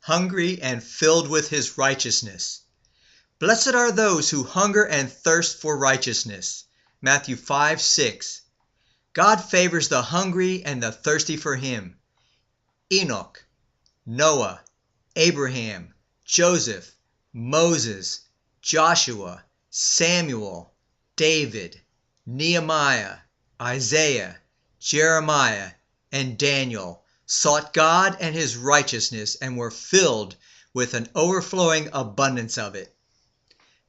hungry and filled with his righteousness. Blessed are those who hunger and thirst for righteousness. Matthew 5:6. God favors the hungry and the thirsty for him. Enoch, Noah, Abraham, Joseph, Moses, Joshua, Samuel, David, Nehemiah, Isaiah, Jeremiah, and Daniel sought God and his righteousness and were filled with an overflowing abundance of it.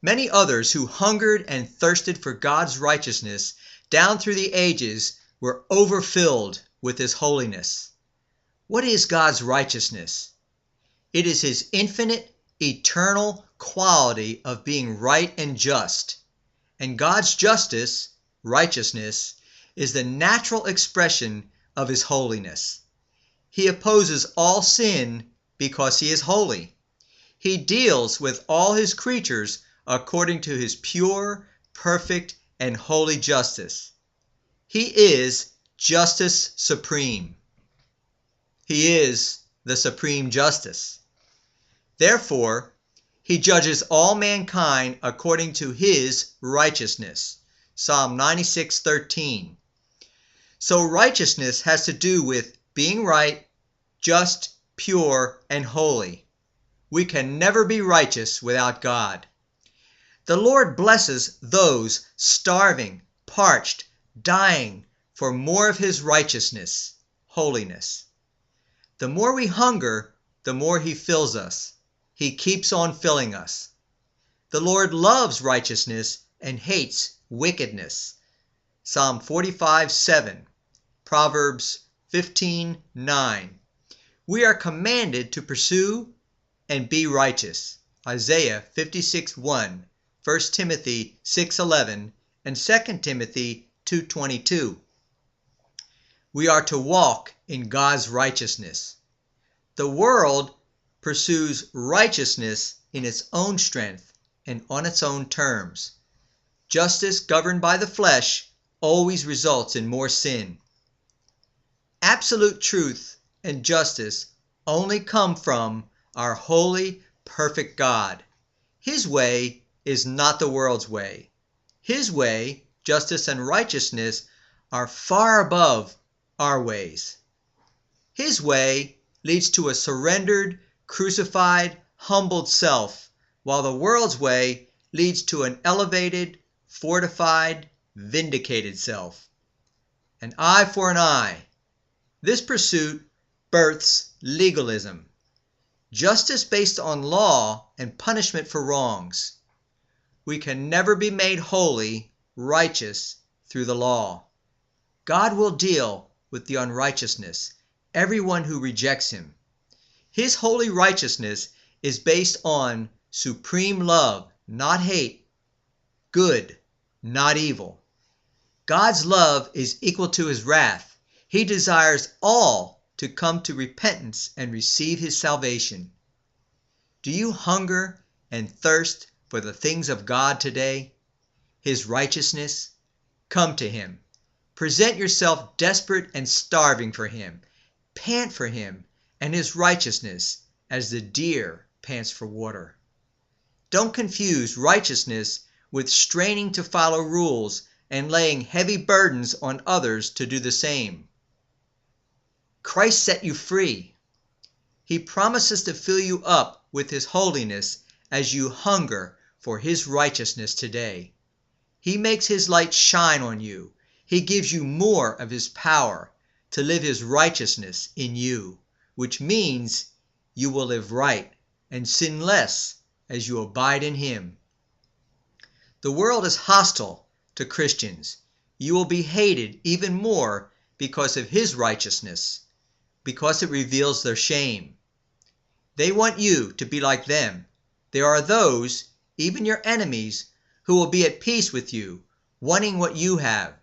Many others who hungered and thirsted for God's righteousness down through the ages were overfilled with his holiness. What is God's righteousness? It is his infinite, eternal quality of being right and just. And God's justice, righteousness, is the natural expression of his holiness. He opposes all sin because he is holy. He deals with all his creatures according to his pure, perfect, and holy justice. He is justice supreme. He is the supreme justice. Therefore, he judges all mankind according to his righteousness. Psalm 96:13. So righteousness has to do with being right, just, pure, and holy. We can never be righteous without God. The Lord blesses those starving, parched, dying for more of his righteousness, holiness. The more we hunger, the more he fills us. He keeps on filling us. The Lord loves righteousness and hates wickedness. Psalm 45:7, Proverbs 15:9. We are commanded to pursue and be righteous. Isaiah 56:1, 1 Timothy 6:11, and 2 Timothy 2:22. We are to walk in God's righteousness. The world pursues righteousness in its own strength and on its own terms. Justice governed by the flesh always results in more sin. Absolute truth and justice only come from our holy, perfect God. His way is not the world's way. His way, justice and righteousness, are far above our ways. His way leads to a surrendered, crucified, humbled self, while the world's way leads to an elevated, fortified, vindicated self. An eye for an eye. This pursuit births legalism. Justice based on law and punishment for wrongs. We can never be made holy, righteous through the law. God will deal with the unrighteousness, everyone who rejects him. His holy righteousness is based on supreme love, not hate, good, not evil. God's love is equal to his wrath. He desires all to come to repentance and receive his salvation. Do you hunger and thirst for the things of God today? His righteousness? Come to him. Present yourself desperate and starving for him. Pant for him and his righteousness as the deer pants for water. Don't confuse righteousness with straining to follow rules and laying heavy burdens on others to do the same. Christ set you free. He promises to fill you up with his holiness as you hunger for his righteousness today. He makes his light shine on you. He gives you more of his power to live his righteousness in you, which means you will live right and sin less as you abide in him. The world is hostile to Christians. You will be hated even more because of his righteousness, because it reveals their shame. They want you to be like them. There are those, even your enemies, who will be at peace with you, wanting what you have.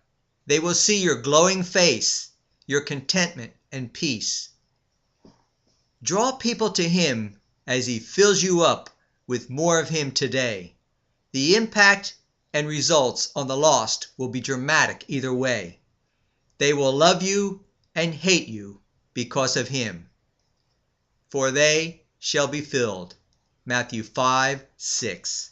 They will see your glowing face, your contentment and peace. Draw people to him as he fills you up with more of him today. The impact and results on the lost will be dramatic either way. They will love you and hate you because of him. For they shall be filled. Matthew 5:6.